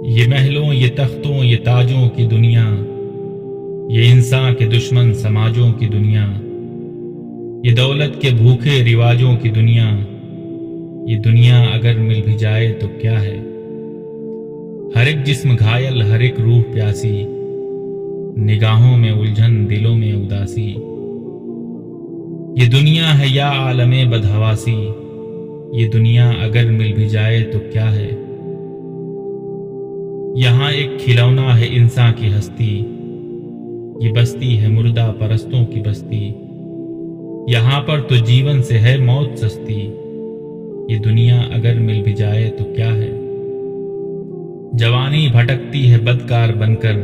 یہ محلوں یہ تختوں یہ تاجوں کی دنیا، یہ انسان کے دشمن سماجوں کی دنیا، یہ دولت کے بھوکے رواجوں کی دنیا، یہ دنیا اگر مل بھی جائے تو کیا ہے؟ ہر ایک جسم گھائل ہر ایک روح پیاسی، نگاہوں میں الجھن دلوں میں اداسی، یہ دنیا ہے یا عالم بدحواسی، یہ دنیا اگر مل بھی جائے تو کیا ہے؟ یہاں ایک کھلونا ہے انسان کی ہستی، یہ بستی ہے مردہ پرستوں کی بستی، یہاں پر تو جیون سے ہے موت سستی، یہ دنیا اگر مل بھی جائے تو کیا ہے؟ جوانی بھٹکتی ہے بدکار بن کر،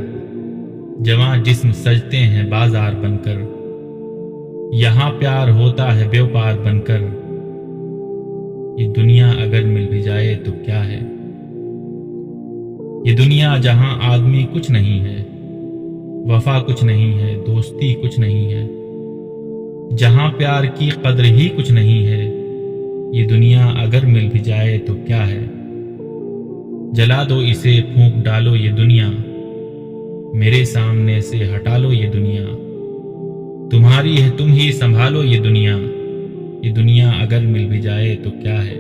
جواں جسم سجتے ہیں بازار بن کر، یہاں پیار ہوتا ہے بیوپار بن کر، یہ دنیا اگر مل بھی جائے تو کیا ہے؟ یہ دنیا جہاں آدمی کچھ نہیں ہے، وفا کچھ نہیں ہے، دوستی کچھ نہیں ہے، جہاں پیار کی قدر ہی کچھ نہیں ہے، یہ دنیا اگر مل بھی جائے تو کیا ہے؟ جلا دو اسے پھونک ڈالو یہ دنیا، میرے سامنے سے ہٹا لو یہ دنیا، تمہاری ہے تم ہی سنبھالو یہ دنیا اگر مل بھی جائے تو کیا ہے؟